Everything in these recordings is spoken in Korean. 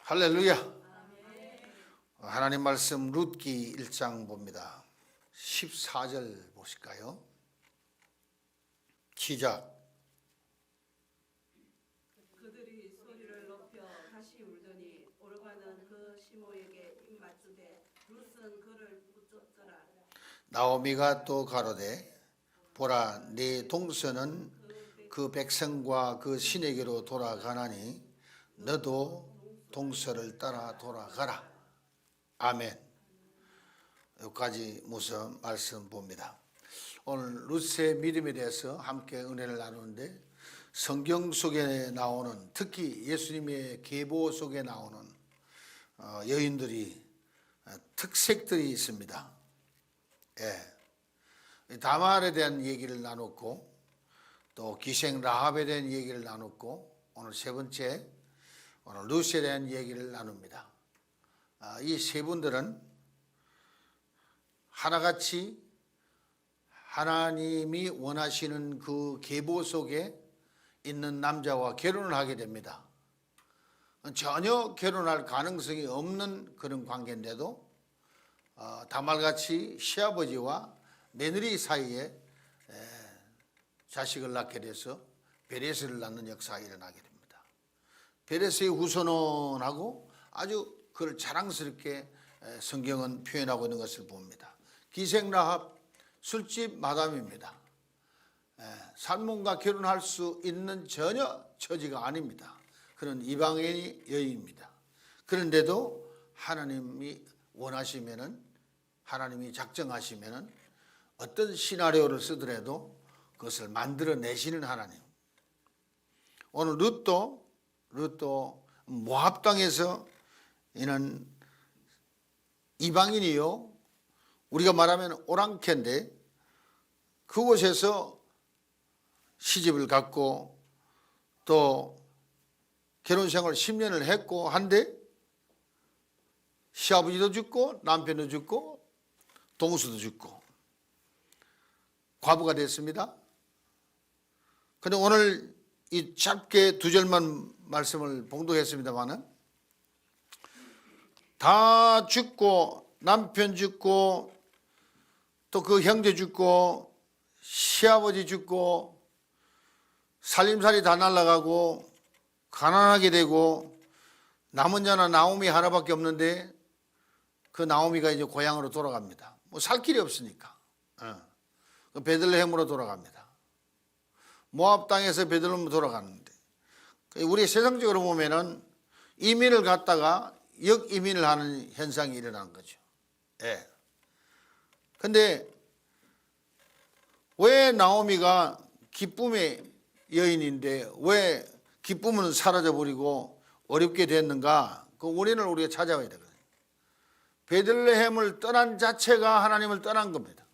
할렐루야. 하나님 말씀 룻기 1장 봅니다. 14절 보실까요? 시작. 그들이 소리를 높여 다시 울더니 오르가는 그 시모에게 입맞추되 룻은 그를 붙잡더라. 나오미가 또 가로되 보라, 네 동서는 그 백성과 그 신에게로 돌아가나니 너도 동서를 따라 돌아가라. 아멘. 여기까지 무슨 말씀 봅니다. 오늘 룻의 믿음에 대해서 함께 은혜를 나누는데, 성경 속에 나오는, 특히 예수님의 계보 속에 나오는 여인들이 특색들이 있습니다. 다말에 대한 얘기를 나눴고, 또 기생 라합에 대한 얘기를 나눴고, 오늘 세 번째 오늘 룻에 대한 얘기를 나눕니다. 이 세 분들은 하나같이 하나님이 원하시는 그 계보 속에 있는 남자와 결혼을 하게 됩니다. 전혀 결혼할 가능성이 없는 그런 관계인데도 다말같이 시아버지와 며느리 사이에 자식을 낳게 돼서 베레스를 낳는 역사가 일어나게 됩니다. 베레스의 후손은 하고 아주 그걸 자랑스럽게 성경은 표현하고 있는 것을 봅니다. 기생 라합 술집 마담입니다. 살몬과 결혼할 수 있는 전혀 처지가 아닙니다. 그런 이방인의 여인입니다. 그런데도 하나님이 원하시면은, 하나님이 작정하시면은 어떤 시나리오를 쓰더라도 그것을 만들어내시는 하나님. 오늘 룻도 모압 땅에서 이는 이방인이요, 우리가 말하면 오랑캐인데 그곳에서 시집을 갔고 또 결혼생활 10년을 했고 한데 시아버지도 죽고 남편도 죽고 동수도 죽고 과부가 됐습니다. 그런데 오늘 이 짧게 두 절만 말씀을 봉독했습니다마는, 다 죽고 남편 죽고 또 그 형제 죽고 시아버지 죽고 살림살이 다 날아가고 가난하게 되고 남은 자는 나오미 하나밖에 없는데 그 나오미가 이제 고향으로 돌아갑니다. 뭐 살 길이 없으니까 베들레헴으로 돌아갑니다. 모압 땅에서 베들레헴으로 돌아가는데, 우리 세상적으로 보면은 이민을 갔다가 역이민을 하는 현상이 일어나는 거죠. 근데 왜 나오미가 기쁨의 여인인데 왜 기쁨은 사라져버리고 어렵게 됐는가? 그 원인을 우리가 찾아봐야 되거든요. 베들레헴을 떠난 자체가 하나님을 떠난 겁니다.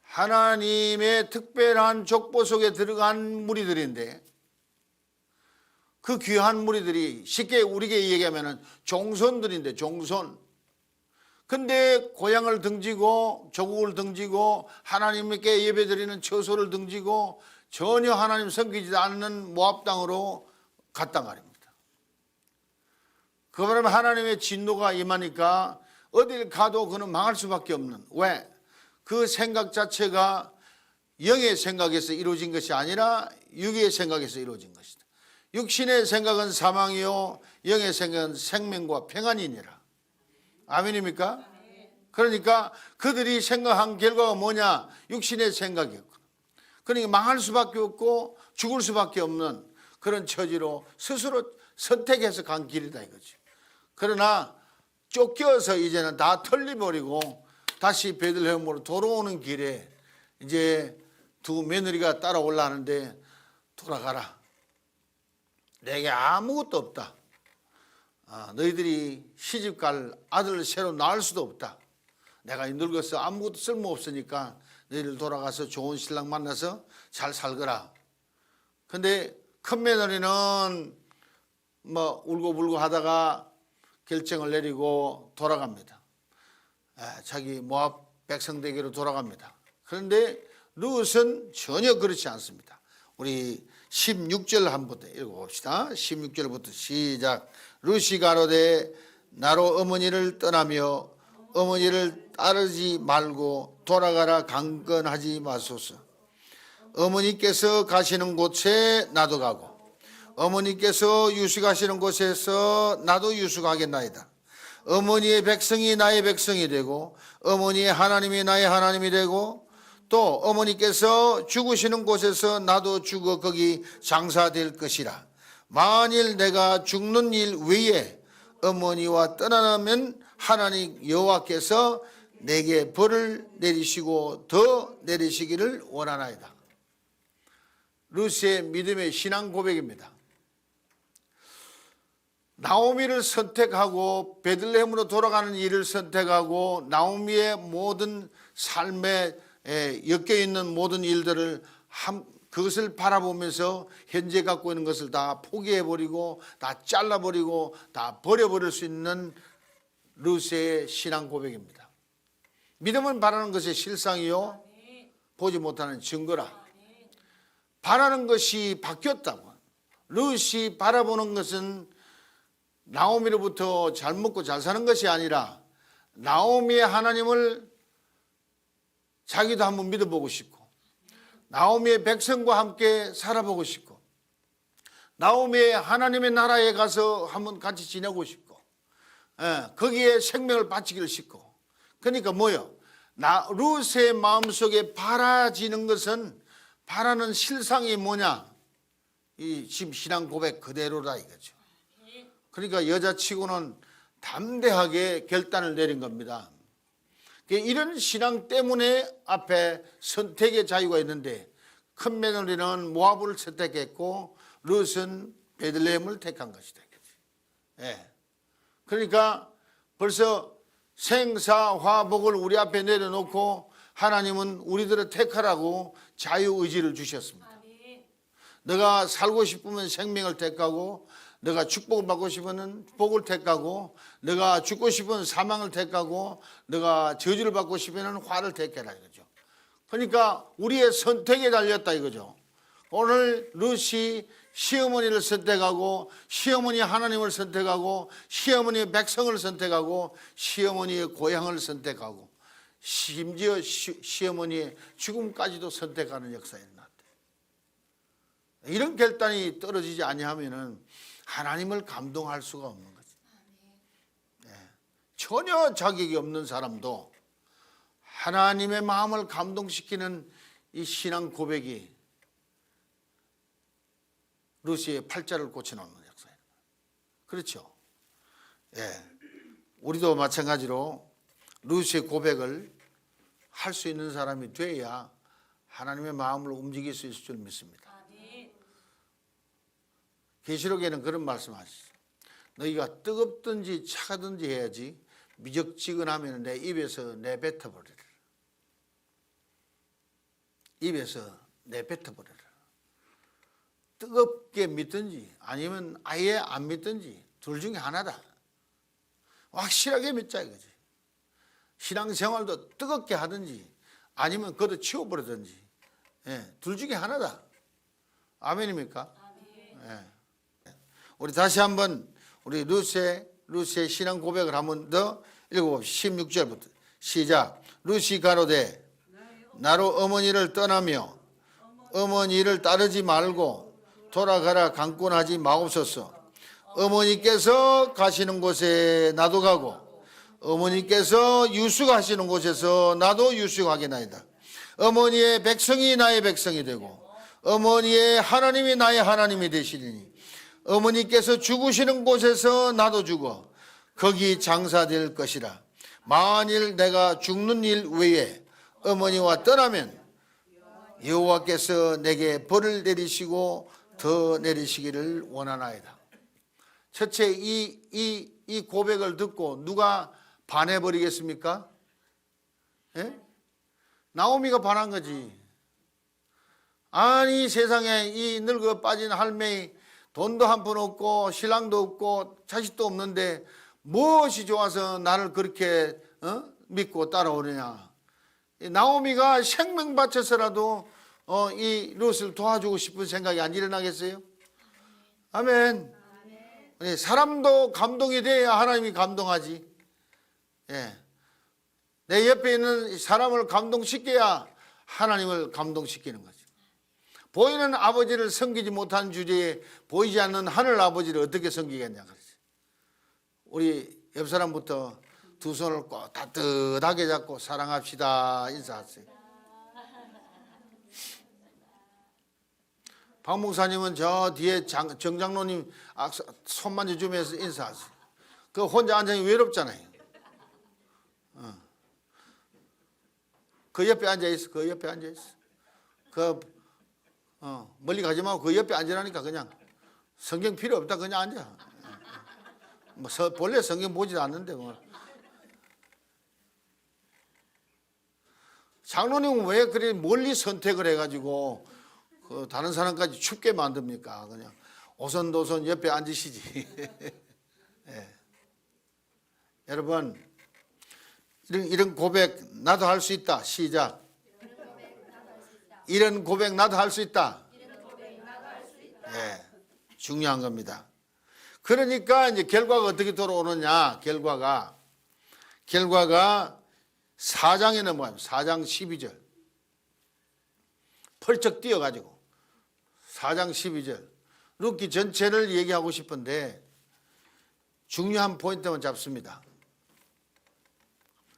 하나님의 특별한 족보 속에 들어간 무리들인데, 그 귀한 무리들이 쉽게 우리에게 얘기하면 종손들인데, 종손. 근데 고향을 등지고 조국을 등지고 하나님께 예배드리는 처소를 등지고 전혀 하나님 섬기지 않는 모압 땅으로 갔단 말입니다. 그러면 하나님의 진노가 임하니까 어딜 가도 그는 망할 수밖에 없는, 왜? 그 생각 자체가 영의 생각에서 이루어진 것이 아니라 육의 생각에서 이루어진 것이다. 육신의 생각은 사망이요 영의 생각은 생명과 평안이니라. 아멘입니까? 그러니까 그들이 생각한 결과가 뭐냐? 육신의 생각이었고, 그러니까 망할 수밖에 없고 죽을 수밖에 없는 그런 처지로 스스로 선택해서 간 길이다 이거죠. 그러나 쫓겨서 이제는 다 털려버리고 다시 베들레헴으로 돌아오는 길에 이제 두 며느리가 따라올라는데, 돌아가라. 내게 아무것도 없다. 너희들이 시집갈 아들을 새로 낳을 수도 없다. 내가 늙어서 아무것도 쓸모없으니까 너희들 돌아가서 좋은 신랑 만나서 잘 살거라. 근데 큰 며느리는 뭐 울고불고 하다가 결정을 내리고 돌아갑니다. 자기 모압 백성에게로 돌아갑니다. 그런데 룻은 전혀 그렇지 않습니다. 우리 16절 한부터 읽어봅시다. 16절부터 시작. 룻이 가로되 나로 어머니를 떠나며 어머니를 따르지 말고 돌아가라 강건하지 마소서. 어머니께서 가시는 곳에 나도 가고 어머니께서 유숙하시는 곳에서 나도 유숙하겠나이다. 어머니의 백성이 나의 백성이 되고 어머니의 하나님이 나의 하나님이 되고 또 어머니께서 죽으시는 곳에서 나도 죽어 거기 장사될 것이라. 만일 내가 죽는 일 외에 어머니와 떠나면 하나님 여호와께서 내게 벌을 내리시고 더 내리시기를 원하나이다. 룻의 믿음의 신앙 고백입니다. 나오미를 선택하고 베들레헴으로 돌아가는 일을 선택하고 나오미의 모든 삶에 엮여 있는 모든 일들을 그것을 바라보면서 현재 갖고 있는 것을 다 포기해버리고 다 잘라버리고 다 버려버릴 수 있는 룻의 신앙 고백입니다. 믿음은 바라는 것의 실상이요 보지 못하는 증거라. 바라는 것이 바뀌었다고. 룻이 바라보는 것은 나오미로부터 잘 먹고 잘 사는 것이 아니라 나오미의 하나님을 자기도 한번 믿어보고 싶고 나오미의 백성과 함께 살아보고 싶고 나오미의 하나님의 나라에 가서 한번 같이 지내고 싶고 거기에 생명을 바치기를 싶고. 그러니까 뭐요? 룻의 마음속에 바라지는 것은 바라는 실상이 뭐냐? 이 지금 신앙 고백 그대로다 이거죠. 그러니까 여자치고는 담대하게 결단을 내린 겁니다. 이런 신앙 때문에 앞에 선택의 자유가 있는데 큰 며느리는 모압을 선택했고 룻은 베들레헴을 택한 것이다. 예. 그러니까 벌써 생사화복을 우리 앞에 내려놓고 하나님은 우리들을 택하라고 자유의지를 주셨습니다. 너가 살고 싶으면 생명을 택하고 너가 축복을 받고 싶으면 복을 택하고 너가 죽고 싶으면 사망을 택하고 너가 저주를 받고 싶으면 화를 택해라 이거죠. 그러니까 우리의 선택에 달렸다 이거죠. 오늘 룻이 시어머니를 선택하고 시어머니 하나님을 선택하고 시어머니의 백성을 선택하고 시어머니의 고향을 선택하고 심지어 시어머니의 죽음까지도 선택하는 역사에 났대. 이런 결단이 떨어지지 아니하면은 하나님을 감동할 수가 없는 거지. 네. 전혀 자격이 없는 사람도 하나님의 마음을 감동시키는 이 신앙 고백이 룻의 팔자를 고쳐놓는 역사예요. 그렇죠? 예. 우리도 마찬가지로 룻의 고백을 할 수 있는 사람이 돼야 하나님의 마음을 움직일 수 있을 줄 믿습니다. 계시록에는 그런 말씀하시죠. 너희가 뜨겁든지 차가든지 해야지 미적지근하면 내 입에서 내뱉어버리라. 입에서 내뱉어버리라. 뜨겁게 믿든지 아니면 아예 안 믿든지 둘 중에 하나다. 확실하게 믿자 이거지. 신앙생활도 뜨겁게 하든지 아니면 그것도 치워버리든지 둘 중에 하나다. 아멘입니까? 예. 우리 다시 한번 우리 룻의 신앙 고백을 한번 더 읽어봅시다. 16절부터 시작. 룻이 가로되 나로 어머니를 떠나며 어머니를 따르지 말고 돌아가라 강권하지 마옵소서. 어머니께서 가시는 곳에 나도 가고 어머니께서 유숙하시는 곳에서 나도 유숙하겠나이다. 어머니의 백성이 나의 백성이 되고 어머니의 하나님이 나의 하나님이 되시리니 어머니께서 죽으시는 곳에서 나도 죽어 거기 장사될 것이라. 만일 내가 죽는 일 외에 어머니와 떠나면 여호와께서 내게 벌을 내리시고 더 내리시기를 원하나이다. 첫째, 이 고백을 듣고 누가 반해버리겠습니까? 예? 나오미가 반한 거지. 아니 세상에 이 늙어 빠진 할매이 돈도 한 푼 없고 신랑도 없고 자식도 없는데 무엇이 좋아서 나를 그렇게 믿고 따라오느냐. 나오미가 생명 바쳐서라도 이 롯을 도와주고 싶은 생각이 안 일어나겠어요? 아멘. 예, 사람도 감동이 돼야 하나님이 감동하지. 예. 내 옆에 있는 사람을 감동시켜야 하나님을 감동시키는 거지. 보이는 아버지를 섬기지 못한 주제에 보이지 않는 하늘 아버지를 어떻게 섬기겠냐 그러지. 우리 옆 사람부터 두 손을 꼭 따뜻하게 잡고 사랑합시다 인사하세요. 박 목사님은 저 뒤에 정장로님 손 만져주면서 인사하세요. 그 혼자 앉아 외롭잖아요. 그 옆에 앉아 있어. 그 옆에 앉아 있어. 멀리 가지 말고 그 옆에 앉으라니까. 그냥 성경 필요 없다 그냥 앉아. 뭐 본래 성경 보지도 않는데 뭐. 장로님은 왜 그래 멀리 선택을 해가지고 그 다른 사람까지 춥게 만듭니까? 그냥 오손도손 옆에 앉으시지. 예. 여러분 이런 고백 나도 할 수 있다. 시작. 이런 고백 나도 할 수 있다. 예, 중요한 겁니다. 그러니까 이제 결과가 어떻게 돌아오느냐? 결과가 4장에는 뭐예요? 4장 12절. 펄쩍 뛰어가지고 4장 12절. 룻기 전체를 얘기하고 싶은데 중요한 포인트만 잡습니다.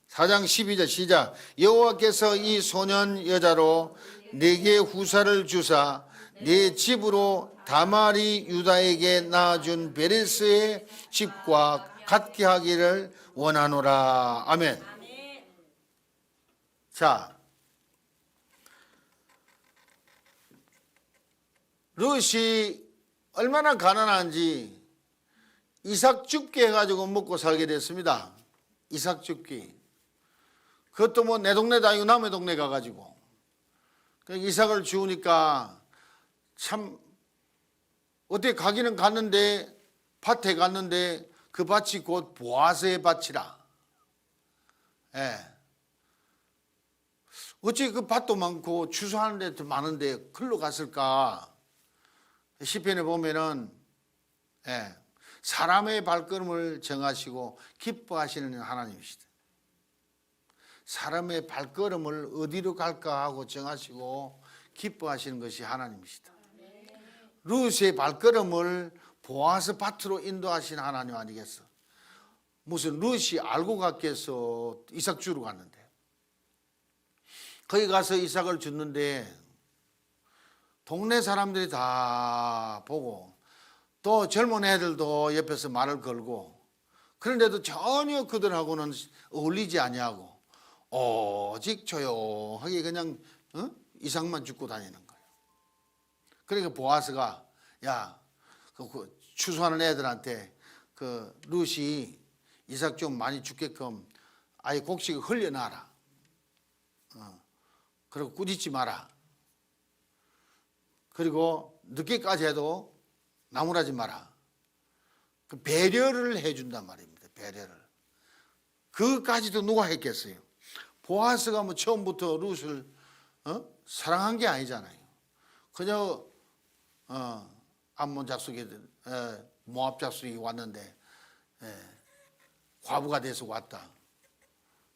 4장 12절 시작. 여호와께서 이 소년 여자로 네게 후사를 주사 네 집으로 다말이 유다에게 낳아준 베레스의 집과 같게 하기를 원하노라. 아멘. 자, 룻이 얼마나 가난한지 이삭 죽게 해가지고 먹고 살게 됐습니다. 이삭 죽기. 그것도 뭐 내 동네도 아니고 남의 동네 가가지고 이삭을 주우니까 참 어떻게 가기는 갔는데 밭에 갔는데 그 밭이 곧 보아스의 밭이라. 예. 어찌 그 밭도 많고 추수하는 데도 많은데 글로 갔을까? 시편에 보면은 예, 사람의 발걸음을 정하시고 기뻐하시는 하나님이시다. 사람의 발걸음을 어디로 갈까 하고 정하시고 기뻐하시는 것이 하나님이시다. 룻의 발걸음을 보아스 밭으로 인도하신 하나님 아니겠어? 무슨 룻이 알고 갔겠어? 이삭 주러 갔는데 거기 가서 이삭을 줬는데 동네 사람들이 다 보고 또 젊은 애들도 옆에서 말을 걸고 그런데도 전혀 그들하고는 어울리지 아니하고 오직 조용하게 그냥 이삭만 줍고 다니는 거예요. 그러니까 보아스가 야, 그 추수하는 애들한테 그 룻이 이삭 좀 많이 죽게끔 아예 곡식을 흘려놔라. 그리고 꾸짖지 마라. 그리고 늦게까지 해도 나무라지 마라. 그 배려를 해준단 말입니다. 배려를. 그까지도 누가 했겠어요? 보아스가 뭐 처음부터 룻을 사랑한 게 아니잖아요. 그냥 암몬 짝수기 모압 짝수기 왔는데 과부가 돼서 왔다.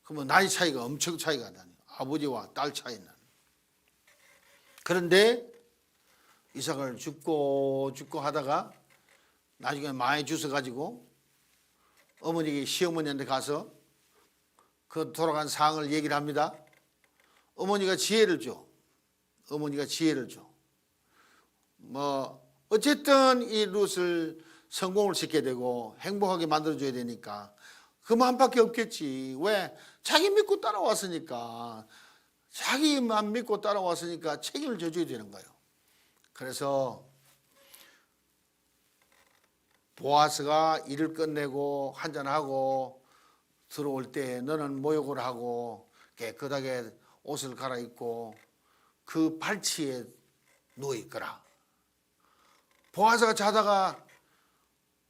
그러면 나이 차이가 엄청 차이가 나요. 아버지와 딸 차이는. 그런데 이삭을 죽고 하다가 나중에 많이 주워가지고 어머니 시어머니한테 가서 그 돌아간 상황을 얘기를 합니다. 어머니가 지혜를 줘. 어머니가 지혜를 줘. 뭐 어쨌든 이 룻을 성공을 시켜야 되고 행복하게 만들어줘야 되니까 그 마음밖에 없겠지. 왜? 자기 믿고 따라왔으니까. 자기만 믿고 따라왔으니까 책임을 져줘야 되는 거예요. 그래서 보아스가 일을 끝내고 한잔하고 들어올 때 너는 모욕을 하고 깨끗하게 옷을 갈아입고 그 발치에 누워있거라. 보아스가 자다가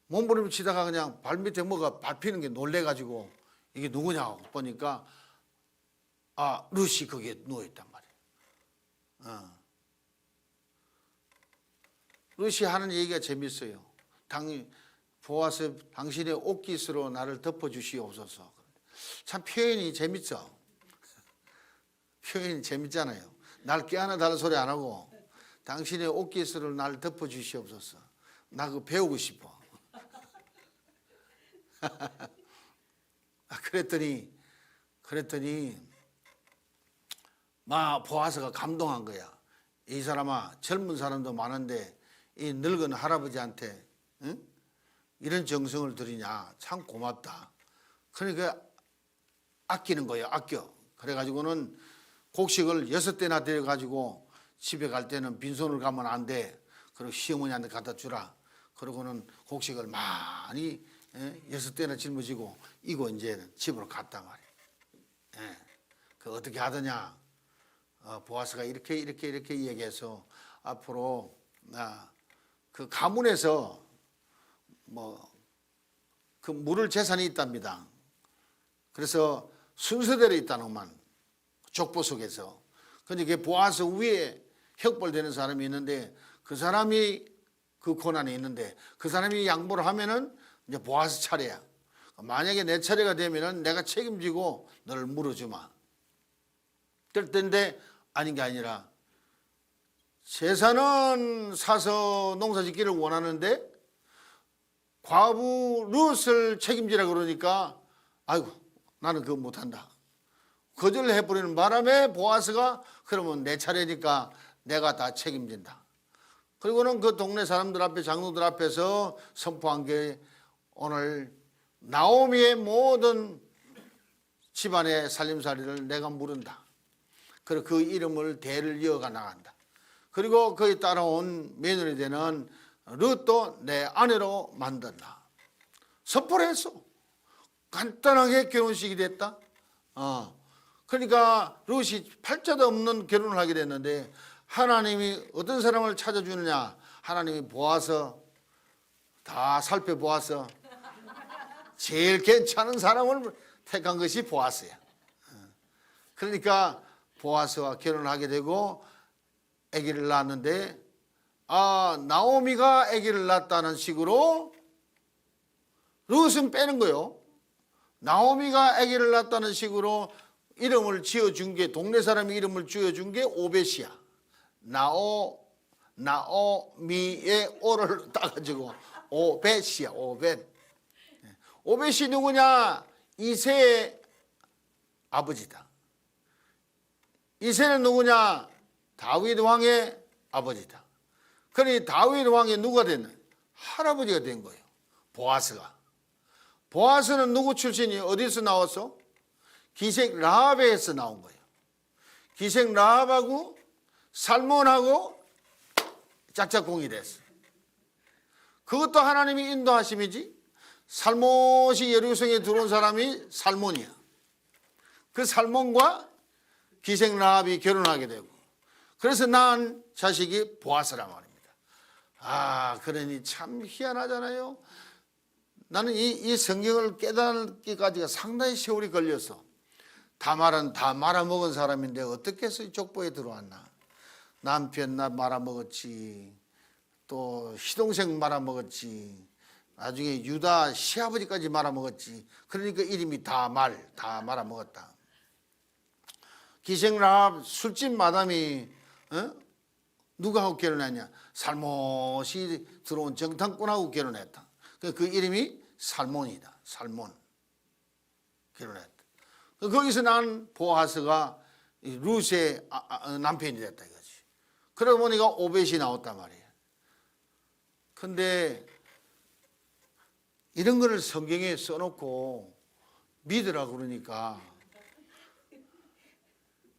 몸부림을 치다가 그냥 발밑에 뭐가 밟히는 게 놀래가지고 이게 누구냐고 보니까 룻이 거기에 누워있단 말이에요. 룻이 하는 얘기가 재밌어요. 보아스 당신의 옷깃으로 나를 덮어주시옵소서. 참 표현이 재밌죠. 표현이 재밌잖아요. 날 깨어나 달라는 소리 안 하고 당신의 옷깃으로 나를 덮어주시옵소서. 나 그거 배우고 싶어. 그랬더니 막 보아스가 감동한 거야. 이 사람아, 젊은 사람도 많은데 이 늙은 할아버지한테 응? 이런 정성을 들이냐, 참 고맙다. 그러니까 아끼는 거예요. 아껴. 그래가지고는 곡식을 6대나 데려가지고 집에 갈 때는 빈손을 가면 안 돼. 그리고 시어머니한테 갖다 주라. 그러고는 곡식을 많이 6대나 짊어지고 이거 이제 집으로 갔단 말이에요. 예. 그 어떻게 하더냐. 보아스가 이렇게 얘기해서 앞으로 그 가문에서 그 물을 재산이 있답니다. 그래서 순서대로 있다는만 족보 속에서. 근데 그 보아스 위에 혁벌되는 사람이 있는데 그 사람이 그 고난이 있는데 그 사람이 양보를 하면은 이제 보아스 차례야. 만약에 내 차례가 되면은 내가 책임지고 너를 물어주마. 그럴 텐데 아닌 게 아니라 재산은 사서 농사 짓기를 원하는데 과부 룻을 책임지라 그러니까 아이고 나는 그거 못한다. 거절해버리는 바람에 보아스가 그러면 내 차례니까 내가 다 책임진다. 그리고는 그 동네 사람들 앞에 장로들 앞에서 선포한 게 오늘 나오미의 모든 집안의 살림살이를 내가 물은다. 그리고 그 이름을 대를 이어가 나간다. 그리고 거기 따라온 며느리 되는 룻도 내 아내로 만든다. 선포를 했어. 간단하게 결혼식이 됐다. 그러니까 룻이 팔자도 없는 결혼을 하게 됐는데 하나님이 어떤 사람을 찾아주느냐. 하나님이 보아서 다 살펴보아서 제일 괜찮은 사람을 택한 것이 보아스야. 그러니까 보아스와 결혼하게 되고 아기를 낳았는데 나오미가 아기를 낳았다는 식으로 룻은 빼는 거예요. 나오미가 아기를 낳았다는 식으로 이름을 지어준 게 동네 사람이 이름을 지어준 게 오벳이야. 나오미의 오를 따가지고 오벳이야. 오벳. 오벳이 누구냐? 이새의 아버지다. 이새는 누구냐? 다윗 왕의 아버지다. 그러니 다윗 왕의 누가 됐나? 할아버지가 된 거예요. 보아스가. 보아스는 누구 출신이 어디서 나왔어? 기생 라합에서 나온 거예요. 기생 라합하고 살몬하고 짝짝꿍이 됐어. 그것도 하나님이 인도하심이지. 살몬이 예루살렘에 들어온 사람이 살몬이야. 그 살몬과 기생 라합이 결혼하게 되고 그래서 낳은 자식이 보아스란 말입니다. 그러니 참 희한하잖아요. 나는 이 성경을 깨닫기까지가 상당히 세월이 걸려서 다말은 다 말아먹은 사람인데 어떻게 해서 이 족보에 들어왔나. 남편 나 말아먹었지. 또 시동생 말아먹었지. 나중에 유다 시아버지까지 말아먹었지. 그러니까 이름이 다 말아먹었다. 기생라합 술집 마담이 누구하고 결혼했냐? 살몬이 들어온 정탐꾼하고 결혼했다. 그 이름이 살몬이다. 살몬. 결혼했다. 거기서 난 보아스가 룻의 남편이 됐다 이거지. 그러다 보니까 오벳이 나왔단 말이에요. 근데 이런 거를 성경에 써놓고 믿으라 그러니까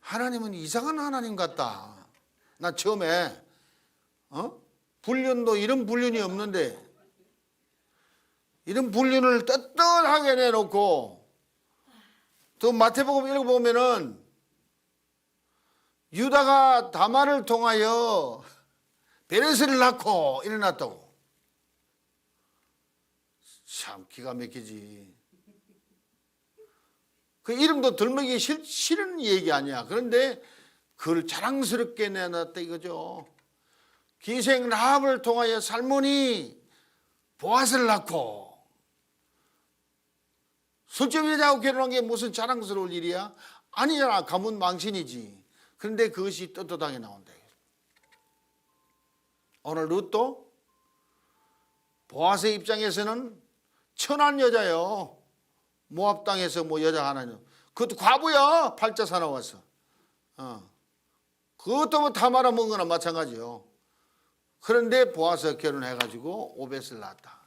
하나님은 이상한 하나님 같다. 나 처음에 불륜도 이런 불륜이 없는데 이런 불륜을 떳떳하게 내놓고 또 마태복음 읽어보면은 유다가 다말을 통하여 베레스를 낳고 일어났다고. 참 기가 막히지. 그 이름도 들먹이기 싫은 얘기 아니야. 그런데 그걸 자랑스럽게 내놨다 이거죠. 기생 라합을 통하여 살몬이 보아스를 낳고, 술집 여자하고 결혼한 게 무슨 자랑스러울 일이야? 아니잖아. 가문 망신이지. 그런데 그것이 떳떳하게 나온다. 오늘 룻도 보아스의 입장에서는 천한 여자요. 모압 땅에서 뭐 여자 하나요. 그것도 과부야. 팔자 사나워서. 그것도 뭐 다 말아먹은 거나 마찬가지요. 그런데 보아스가 결혼해가지고 오벳을 낳았다.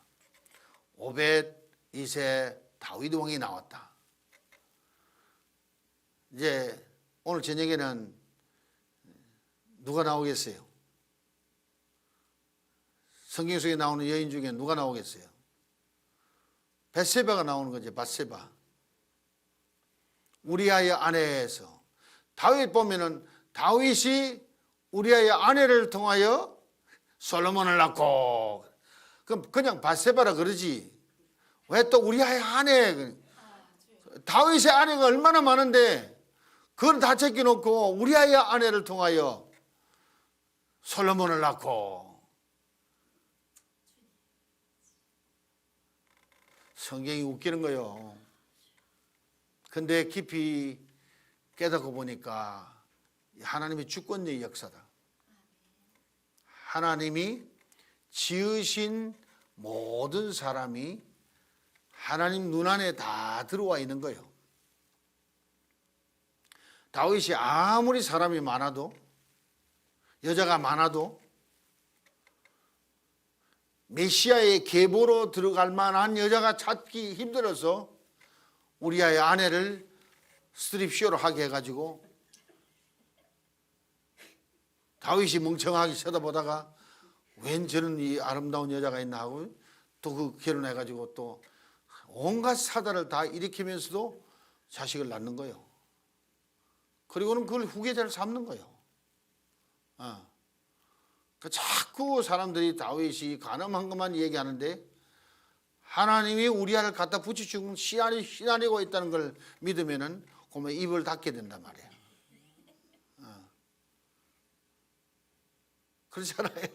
오벳, 이세, 다윗 왕이 나왔다. 이제 오늘 저녁에는 누가 나오겠어요? 성경 속에 나오는 여인 중에 누가 나오겠어요? 벳세바가 나오는 거죠. 밧세바. 우리아의 아내에서 다윗 보면은 다윗이 우리아의 아내를 통하여 솔로몬을 낳고, 그럼 그냥 밧세바라 그러지. 왜 또 우리아의 아내? 다윗의 아내가 얼마나 많은데 그걸 다 제껴놓고 우리아의 아내를 통하여 솔로몬을 낳고. 성경이 웃기는 거요. 근데 깊이 깨닫고 보니까 하나님의 주권의 역사다. 하나님이 지으신 모든 사람이 하나님 눈 안에 다 들어와 있는 거예요. 다윗이 아무리 사람이 많아도, 여자가 많아도 메시아의 계보로 들어갈 만한 여자가 찾기 힘들어서 우리아의 아내를 스트립쇼로 하게 해가지고 다윗이 멍청하게 쳐다보다가 웬 저런 이 아름다운 여자가 있나 하고 또 그 결혼해가지고 또 온갖 사달을 다 일으키면서도 자식을 낳는 거예요. 그리고는 그걸 후계자를 삼는 거예요. 자꾸 사람들이 다윗이 가늠한 것만 얘기하는데 하나님이 우리아를 갖다 붙이시고 시나리고 있다는 걸 믿으면은 그러면 입을 닫게 된단 말이에요. 그렇잖아요.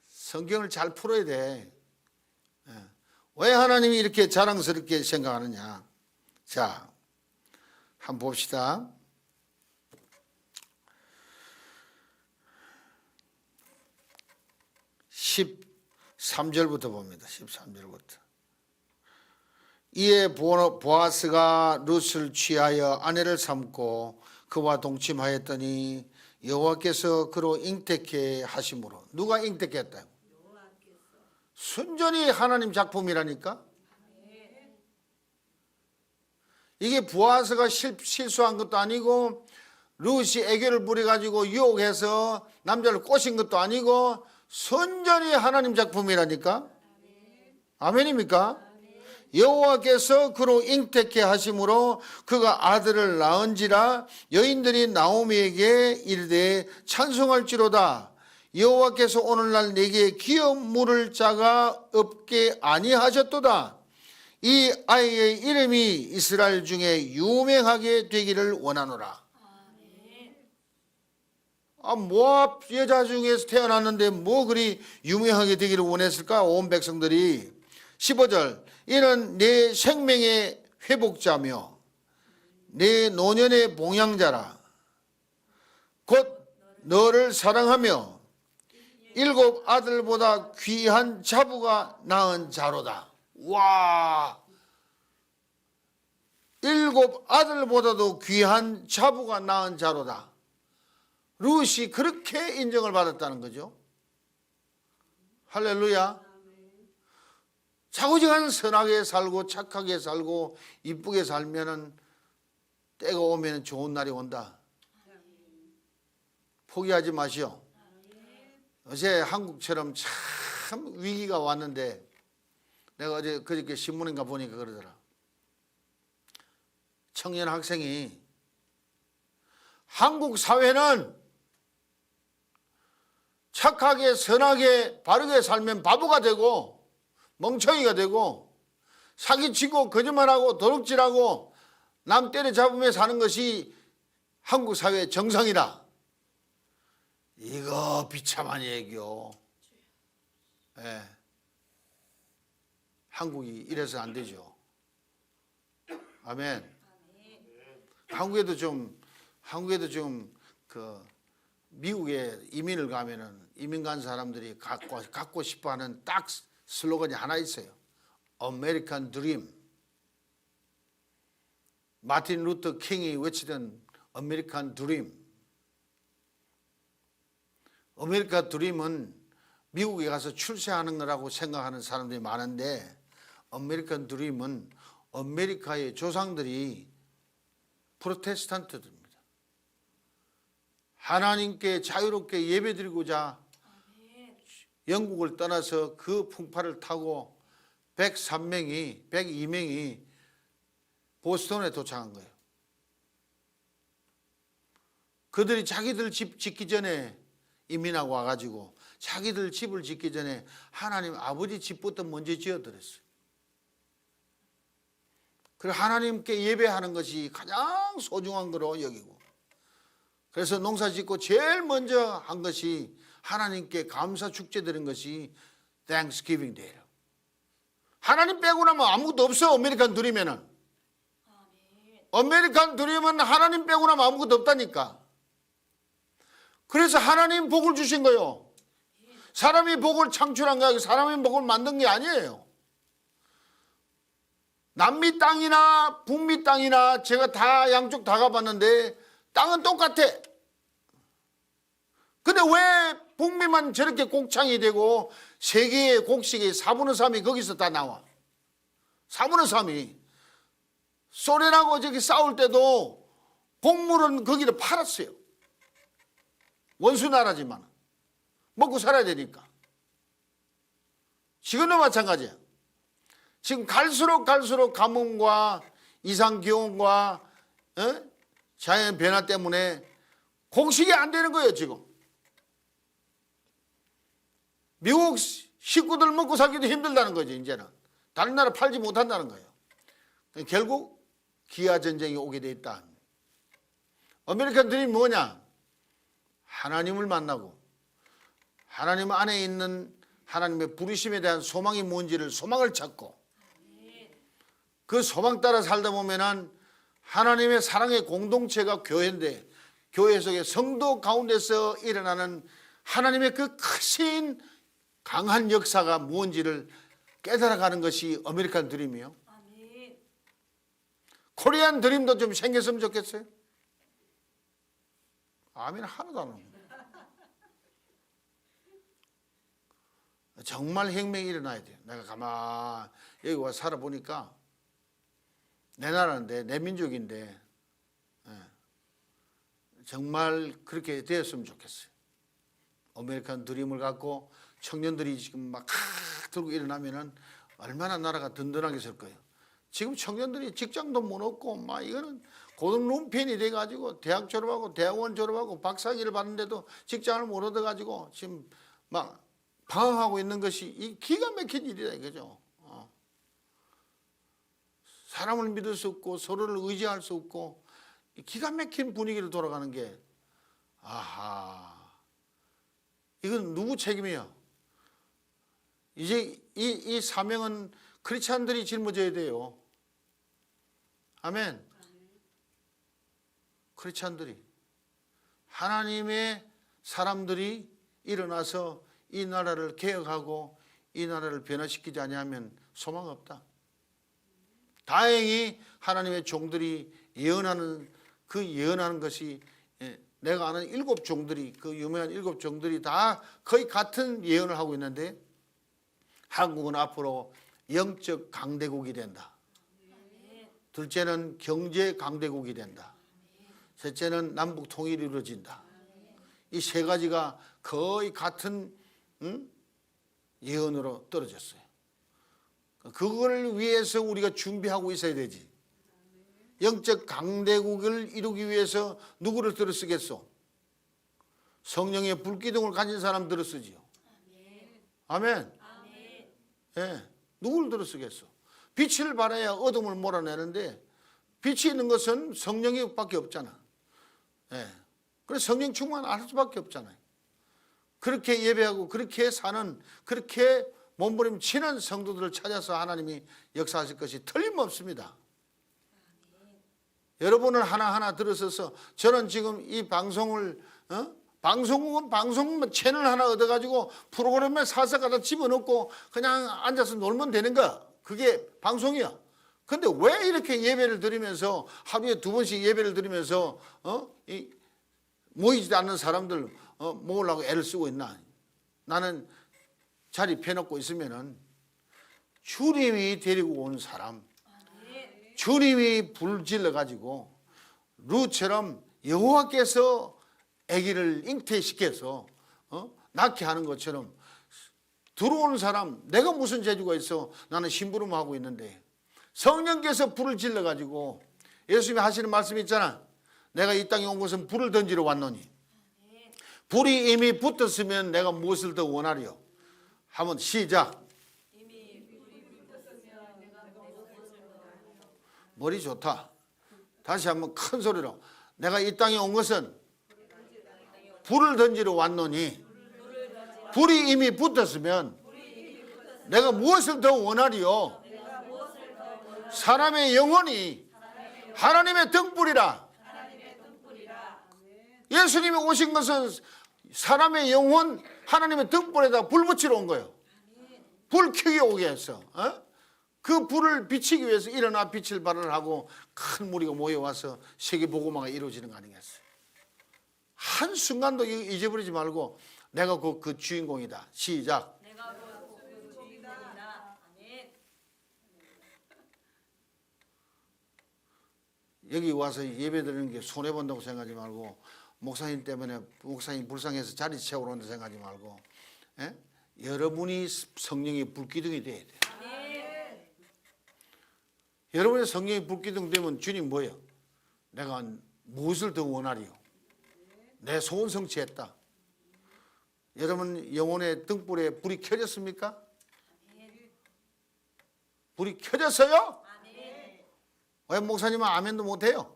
성경을 잘 풀어야 돼. 왜 하나님이 이렇게 자랑스럽게 생각하느냐? 자, 한번 봅시다. 13절부터 봅니다. 13절부터. 이에 보아스가 룻을 취하여 아내를 삼고 그와 동침하였더니 여호와께서 그로 잉태케 하심으로. 누가 잉태케 했다? 순전히 하나님 작품이라니까. 이게 보아스가 실수한 것도 아니고 룻이 애교를 부려가지고 유혹해서 남자를 꼬신 것도 아니고 순전히 하나님 작품이라니까. 아멘입니까? 여호와께서 그로 잉태케 하심으로 그가 아들을 낳은지라 여인들이 나오미에게 이르되 찬송할지로다. 여호와께서 오늘날 내게 기업 물을 자가 없게 아니하셨도다. 이 아이의 이름이 이스라엘 중에 유명하게 되기를 원하노라. 모압 여자 중에서 태어났는데 뭐 그리 유명하게 되기를 원했을까? 온 백성들이. 15절. 이는 내 생명의 회복자며 내 노년의 봉양자라. 곧 너를 사랑하며 7 아들보다 귀한 자부가 낳은 자로다. 와, 7 아들보다도 귀한 자부가 낳은 자로다. 룻이 그렇게 인정을 받았다는 거죠. 할렐루야. 차고지간 선하게 살고 착하게 살고 이쁘게 살면은 때가 오면 좋은 날이 온다. 포기하지 마시오. 어제 한국처럼 참 위기가 왔는데 내가 어제 그저께 신문인가 보니까 그러더라. 청년 학생이 한국 사회는 착하게 선하게 바르게 살면 바보가 되고 멍청이가 되고 사기치고 거짓말하고 도둑질하고 남 때려잡으며 사는 것이 한국 사회의 정상이다. 이거 비참한 얘기요. 예. 한국이 이래서 안 되죠. 아멘. 한국에도 좀 그 미국에 이민을 가면은 이민 간 사람들이 갖고 싶어하는 딱 슬로건이 하나 있어요. American Dream. 마틴 루터 킹이 외치던 American Dream. 아메리카 드림은 미국에 가서 출세하는 거라고 생각하는 사람들이 많은데, 아메리칸 드림은 아메리카의 조상들이 프로테스탄트들입니다. 하나님께 자유롭게 예배드리고자 영국을 떠나서 그 풍파를 타고 102명이 보스턴에 도착한 거예요. 그들이 자기들 집 짓기 전에 이민하고 와가지고 자기들 집을 짓기 전에 하나님 아버지 집부터 먼저 지어드렸어요. 그리고 하나님께 예배하는 것이 가장 소중한 거로 여기고, 그래서 농사 짓고 제일 먼저 한 것이 하나님께 감사 축제 드린 것이 Thanksgiving Day예요. 하나님 빼고 나면 아무것도 없어요. 아메리칸 드림에는. 아메리칸 드림은 하나님 빼고 나면 아무것도 없다니까. 그래서 하나님 복을 주신 거예요. 사람이 복을 창출한 게 아니고 사람이 복을 만든 게 아니에요. 남미 땅이나 북미 땅이나 제가 다 양쪽 다 가봤는데 땅은 똑같아. 근데 왜 북미만 저렇게 곡창이 되고 세계의 곡식의 4분의 3이 거기서 다 나와? 4분의 3이. 소련하고 저기 싸울 때도 곡물은 거기를 팔았어요. 원수 나라지만 먹고 살아야 되니까. 지금도 마찬가지야. 지금 갈수록 가뭄과 이상기온과 자연 변화 때문에 곡식이 안 되는 거예요. 지금 미국 식구들 먹고 살기도 힘들다는 거죠. 이제는 다른 나라 팔지 못한다는 거예요. 결국 기아 전쟁이 오게 돼 있다. 아메리칸 드림이 뭐냐? 하나님을 만나고 하나님 안에 있는 하나님의 부르심에 대한 소망이 뭔지를 소망을 찾고 그 소망 따라 살다 보면은 하나님의 사랑의 공동체가 교회인데, 교회 속에 성도 가운데서 일어나는 하나님의 그 크신 강한 역사가 뭔지를 깨달아가는 것이 아메리칸 드림이요. 코리안 드림도 좀 생겼으면 좋겠어요. 아멘 하나도 안 합니다. 정말 혁명이 일어나야 돼요. 내가 가만 여기 와서 살아보니까 내 나라인데 내 민족인데 정말 그렇게 되었으면 좋겠어요. 아메리칸 드림을 갖고 청년들이 지금 막 들고 일어나면은 얼마나 나라가 든든하게 설 거예요. 지금 청년들이 직장도 못 얻고 막 이거는 고등 룸펜이 돼가지고 대학 졸업하고 대학원 졸업하고 박사학위를 받는데도 직장을 못 얻어가지고 지금 막 방황하고 있는 것이 이 기가 막힌 일이다 이거죠. 사람을 믿을 수 없고 서로를 의지할 수 없고 기가 막힌 분위기를 돌아가는 게, 아하, 이건 누구 책임이야? 이제 이 사명은 크리스찬들이 짊어져야 돼요. 아멘. 크리스찬들이, 하나님의 사람들이 일어나서 이 나라를 개혁하고 이 나라를 변화시키지 아니하면 소망 없다. 다행히 하나님의 종들이 예언하는 것이, 내가 아는 7 종들이, 그 유명한 7 종들이 다 거의 같은 예언을 하고 있는데, 한국은 앞으로 영적 강대국이 된다. 둘째는 경제 강대국이 된다. 셋째는 남북 통일이 이루어진다. 이 3가지가 거의 같은 예언으로 떨어졌어요. 그걸 위해서 우리가 준비하고 있어야 되지. 영적 강대국을 이루기 위해서 누구를 들어쓰겠소? 성령의 불기둥을 가진 사람 들어쓰지요. 아멘. 예, 누구를 들어쓰겠소? 빛을 발해야 어둠을 몰아내는데 빛이 있는 것은 성령이 밖에 없잖아. 예, 그래서 성령 충만 할 수밖에 없잖아요. 그렇게 예배하고 그렇게 사는, 그렇게 몸부림치는 성도들을 찾아서 하나님이 역사하실 것이 틀림없습니다. 여러분을 하나하나 들으셔서 저는 지금 이 방송을 방송국은 방송 채널 하나 얻어가지고 프로그램에 살살 갖다 집어넣고 그냥 앉아서 놀면 되는 거, 그게 방송이야. 근데 왜 이렇게 예배를 드리면서 하루에 2번씩 예배를 드리면서 모이지 않는 사람들 모으려고 애를 쓰고 있나? 나는 자리 펴놓고 있으면은 주님이 데리고 온 사람, 주님이 불질러 가지고 룻처럼 여호와께서 아기를 잉태시켜서 낳게 하는 것처럼 들어오는 사람, 내가 무슨 재주가 있어? 나는 심부름하고 있는데 성령께서 불을 질러 가지고, 예수님이 하시는 말씀이 있잖아. 내가 이 땅에 온 것은 불을 던지러 왔노니 불이 이미 붙었으면 내가 무엇을 더 원하리요? 한번 시작. 머리 좋다. 다시 한번 큰 소리로. 내가 이 땅에 온 것은 불을 던지러 왔노니 불이 이미 붙었으면 내가 무엇을 더 원하리요? 사람의 영혼이 하나님의 등불이라. 예수님이 오신 것은 사람의 영혼 하나님의 등불에다 불 붙이러 온 거예요. 불 켜게 오게 했어. 그 불을 비치기 위해서 일어나 빛을 발언하고 큰 무리가 모여와서 세계복음화가 이루어지는 거 아니겠어요? 한순간도 잊어버리지 말고 내가 그 주인공이다. 시작. 여기 와서 예배드리는 게 손해본다고 생각하지 말고, 목사님 때문에 목사님 불쌍해서 자리 채우러 온다 생각하지 말고, 여러분이 성령의 불기둥이 돼야 돼요. 여러분의 성령의 불기둥 되면 주님 뭐예요? 내가 무엇을 더 원하리요? 내 소원 성취했다. 여러분 영혼의 등불에 불이 켜졌습니까? 불이 켜졌어요? 왜 목사님은 아멘도 못해요?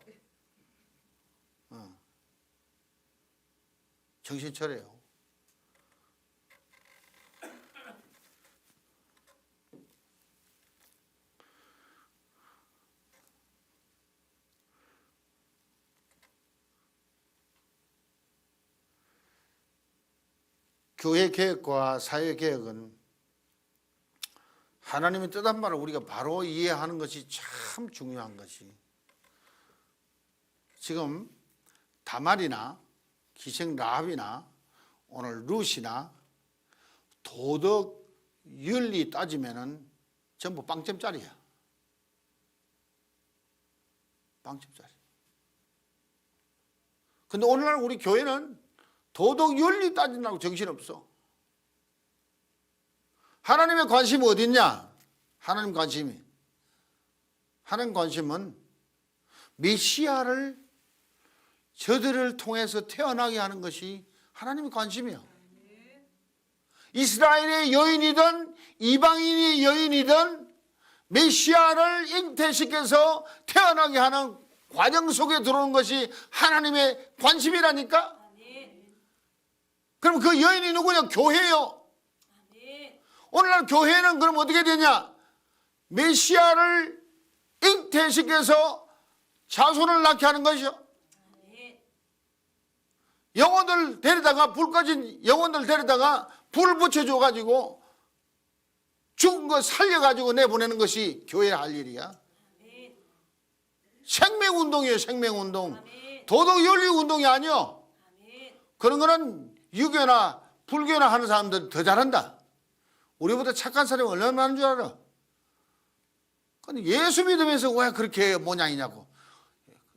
정신 차려요. 교회 개혁과 사회 개혁은 하나님의 뜻한 말을 우리가 바로 이해하는 것이 참 중요한 것이, 지금 다말이나 기생 라합이나 오늘 룻이나 도덕 윤리 따지면은 전부 빵점짜리야. 빵점짜리. 근데 오늘날 우리 교회는 도덕 윤리 따진다고 정신없어. 하나님의 관심이 어디 있냐? 하나님 관심이. 하나님 관심은 메시아를 저들을 통해서 태어나게 하는 것이 하나님의 관심이야. 이스라엘의 여인이든 이방인의 여인이든 메시아를 잉태시켜서 태어나게 하는 과정 속에 들어오는 것이 하나님의 관심이라니까. 그럼 그 여인이 누구냐? 교회요. 오늘날 교회는 그럼 어떻게 되냐? 메시아를 잉태시켜서 자손을 낳게 하는 것이죠. 영혼들 데리다가, 불 꺼진 영혼들 데리다가 불 붙여줘 가지고 죽은 거 살려가지고 내보내는 것이 교회의 할 일이야. 생명운동이에요. 생명운동. 도덕윤리운동이 아니요. 그런 거는 유교나 불교나 하는 사람들 더 잘한다. 우리보다 착한 사람이 얼마나 많은 줄 알아? 근데 예수 믿으면서 왜 그렇게 모양이냐고.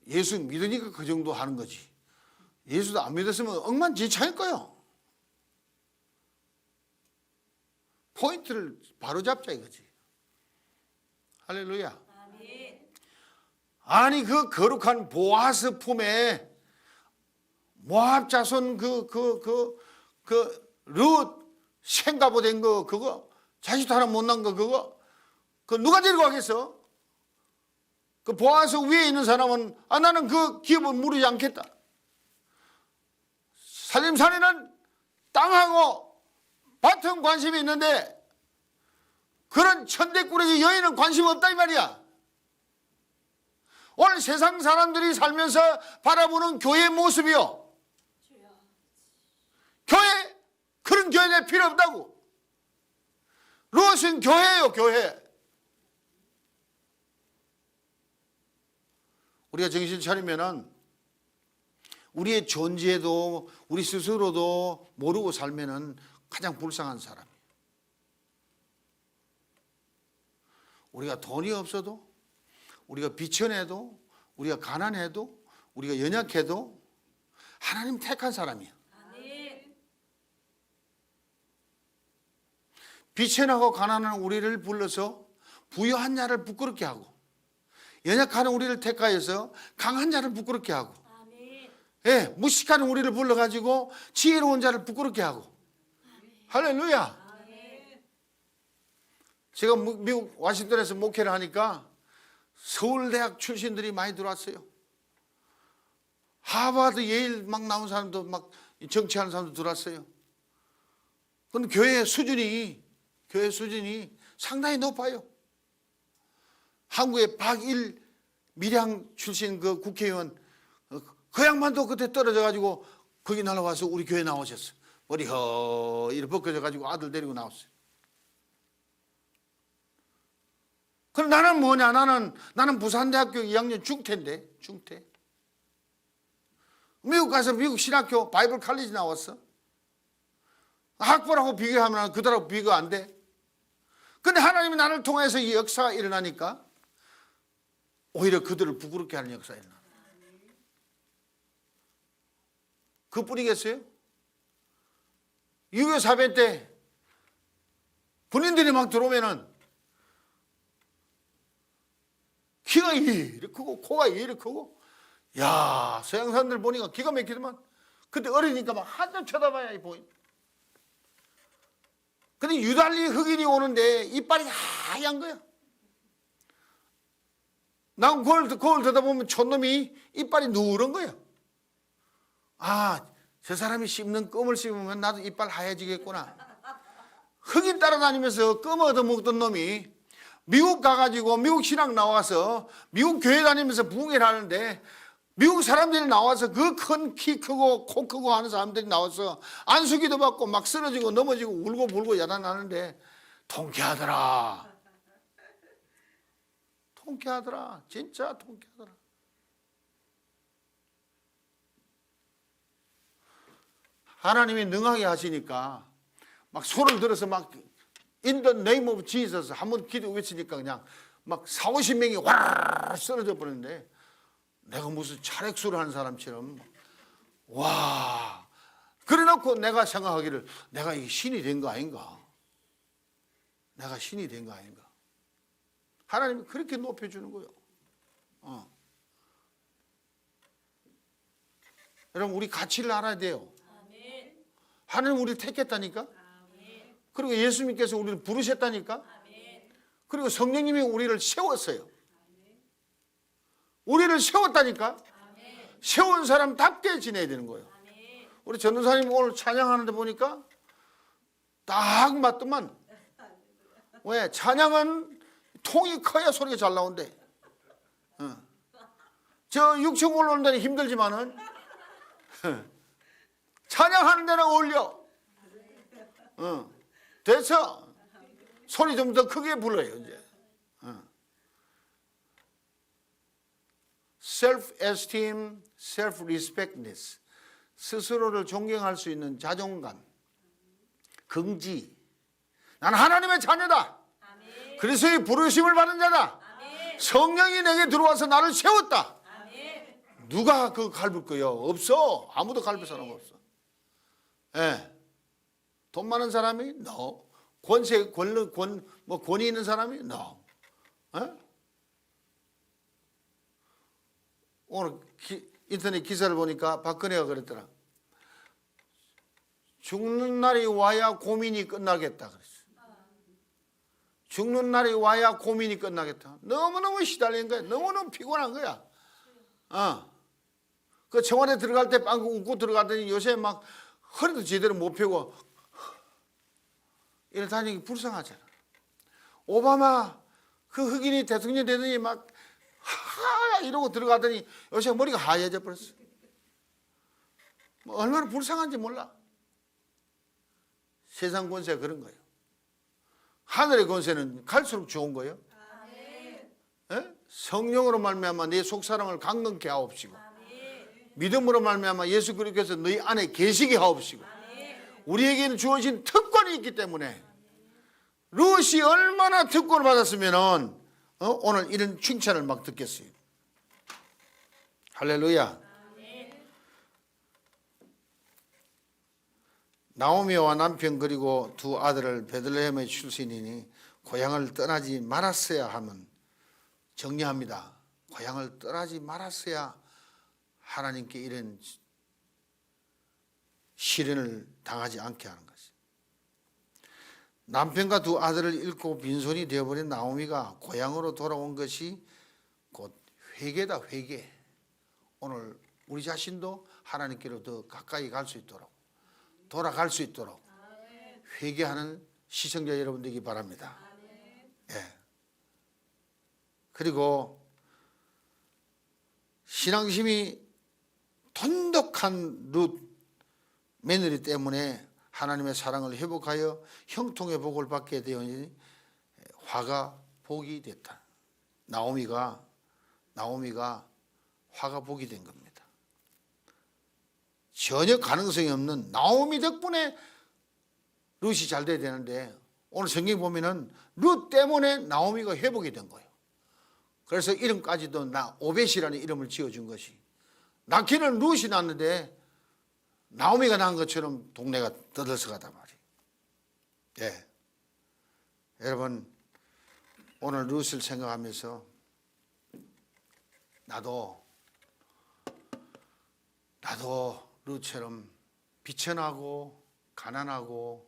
예수 믿으니까 그 정도 하는 거지. 예수도 안 믿었으면 엉망진창일 거예요. 포인트를 바로 잡자 이거지. 할렐루야. 아니 그 거룩한 보아스 품에 모압 자손 룻 생가보된 거, 그거 자식도 하나 못 낳은 거, 그거 누가 데리고 가겠어? 그 보아스 위에 있는 사람은 나는 그 기업을 무르지 않겠다. 살림살이는 땅하고 밭은 관심이 있는데 그런 천대꾸러기 여인은 관심 없다 이 말이야. 오늘 세상 사람들이 살면서 바라보는 교회의 모습이요. 교회, 그런 교회는 필요 없다고. 롯은 교회예요, 교회. 우리가 정신 차리면은 우리의 존재도 우리 스스로도 모르고 살면은 가장 불쌍한 사람이에요. 우리가 돈이 없어도, 우리가 비천해도, 우리가 가난해도, 우리가 연약해도 하나님 택한 사람이에요. 비천하고 가난한 우리를 불러서 부유한 자를 부끄럽게 하고, 연약한 우리를 택하여서 강한 자를 부끄럽게 하고, 예, 무식한 우리를 불러가지고 지혜로운 자를 부끄럽게 하고. 할렐루야. 제가 미국 워싱턴에서 목회를 하니까 서울대학 출신들이 많이 들어왔어요. 하버드, 예일 막 나온 사람도 막 정치하는 사람도 들어왔어요. 그런데 교회 수준이 상당히 높아요. 한국의 박일 밀양 출신 그 국회의원, 그 양반도 그때 떨어져 가지고 거기 날아와서 우리 교회 나오셨어요. 머리 이렇게 벗겨져 가지고 아들 데리고 나왔어요. 그럼 나는 뭐냐? 나는 부산대학교 2학년 중퇴인데, 중퇴. 미국 가서 미국 신학교 바이블 칼리지 나왔어. 학벌하고 비교하면 그들하고 비교 안 돼. 근데 하나님이 나를 통해서 이 역사가 일어나니까 오히려 그들을 부끄럽게 하는 역사가 일어나. 그뿐이겠어요? 6.25 사변 때 군인들이 막 들어오면은 키가 이렇게 크고 코가 이렇게 크고, 야, 서양 사람들 보니까 기가 막히더만. 그때 어리니까 막 한참 쳐다봐야 보인. 근데 유달리 흑인이 오는데 이빨이 하얀 거야. 난 거울 들여다보면 촌놈이 이빨이 누런 거야. 아, 저 사람이 씹는 껌을 씹으면 나도 이빨 하얘지겠구나. 흑인 따라다니면서 껌 얻어먹던 놈이 미국 가가지고 미국 신학 나와서 미국 교회 다니면서 부흥회를 하는데 미국 사람들이 나와서 그 큰 키 크고 코 크고 하는 사람들이 나와서 안수기도 받고 막 쓰러지고 넘어지고 울고 불고 야단나는데 통쾌하더라. 통쾌하더라. 진짜 통쾌하더라. 하나님이 능하게 하시니까 막 손을 들어서 막 In the name of Jesus 한번 기도 외치니까 그냥 막 40-50명이 와르르 쓰러져 버렸는데 내가 무슨 차력수를 하는 사람처럼 와, 그래 놓고 내가 생각하기를 내가 이 신이 된 거 아닌가? 내가 신이 된 거 아닌가? 하나님이 그렇게 높여주는 거예요. 여러분 우리 가치를 알아야 돼요. 하나님 우리를 택했다니까. 그리고 예수님께서 우리를 부르셨다니까. 그리고 성령님이 우리를 세웠어요. 우리를 세웠다니까. 세운 사람답게 지내야 되는 거예요. 우리 전도사님 오늘 찬양하는데 보니까 딱 맞더만. 왜? 찬양은 통이 커야 소리가 잘 나온대. 저 6층 올라오는 데는 힘들지만은 찬양하는 데는 어울려. 됐어. 소리 좀 더 크게 불러요 이제. self-esteem, self-respectness. 스스로를 존경할 수 있는 자존감, 긍지. 나는 하나님의 자녀다. 그래서 이 부르심을 받은 자다. 성령이 내게 들어와서 나를 세웠다. 누가 그 갈불 거요? 없어. 아무도 갈불 사람 없어. 예. 돈 많은 사람이? No. 권위 있는 사람이? No. 예? 오늘 인터넷 기사를 보니까 박근혜가 그랬더라. 죽는 날이 와야 고민이 끝나겠다 그랬어. 죽는 날이 와야 고민이 끝나겠다. 너무너무 시달린 거야. 너무너무 피곤한 거야. 그 청와대 들어갈 때 빵 웃고 들어가더니 요새 막 허리도 제대로 못 펴고 이래 다니기 불쌍하잖아. 오바마 그 흑인이 대통령 되더니 막 이러고 들어가더니 요새 머리가 하얘져 버렸어. 뭐 얼마나 불쌍한지 몰라. 세상 권세가 그런 거예요. 하늘의 권세는 갈수록 좋은 거예요. 예? 성령으로 말미암아 내 속사람을 강건케 하옵시고, 믿음으로 말미암아 예수 그리스도께서 너희 안에 계시게 하옵시고, 우리에게는 주어진 특권이 있기 때문에 룻이 얼마나 특권을 받았으면은 오늘 이런 칭찬을 막 듣겠어요. 할렐루야. 나오미와 남편 그리고 두 아들을 베들레헴의 출신이니 고향을 떠나지 말았어야 하면, 정리합니다. 고향을 떠나지 말았어야 하나님께 이런 시련을 당하지 않게 하는 것이. 남편과 두 아들을 잃고 빈손이 되어버린 나오미가 고향으로 돌아온 것이 곧 회개다, 회개. 오늘 우리 자신도 하나님께로 더 가까이 갈 수 있도록, 돌아갈 수 있도록 회개하는 시청자 여러분 되기 바랍니다. 예. 그리고 신앙심이 돈독한 룻 며느리 때문에 하나님의 사랑을 회복하여 형통의 복을 받게 되었니 화가 복이 됐다. 나오미가 화가 복이 된 겁니다. 전혀 가능성이 없는 나오미 덕분에 룻이 잘 돼야 되는데, 오늘 성경 보면은 룻 때문에 나오미가 회복이 된 거예요. 그래서 이름까지도 오벳이라는 이름을 지어준 것이, 낳기는 룻이 낳는데 나오미가 낳은 것처럼 동네가 떠들썩하단 말이에요. 예. 여러분, 오늘 룻을 생각하면서 나도 룻처럼 비천하고 가난하고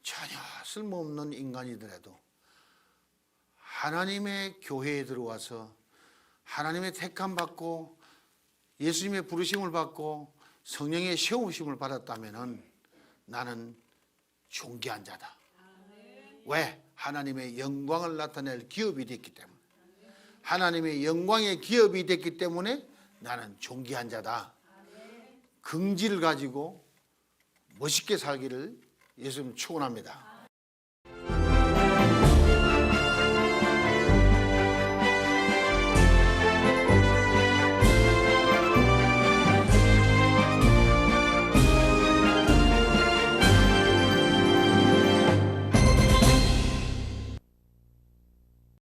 전혀 쓸모없는 인간이더라도 하나님의 교회에 들어와서 하나님의 택함 받고 예수님의 부르심을 받고 성령의 세우심을 받았다면 나는 존귀한 자다. 왜? 하나님의 영광을 나타낼 기업이 됐기 때문에. 하나님의 영광의 기업이 됐기 때문에 나는 존귀한 자다. 긍지를 가지고 멋있게 살기를 예수님 축원합니다.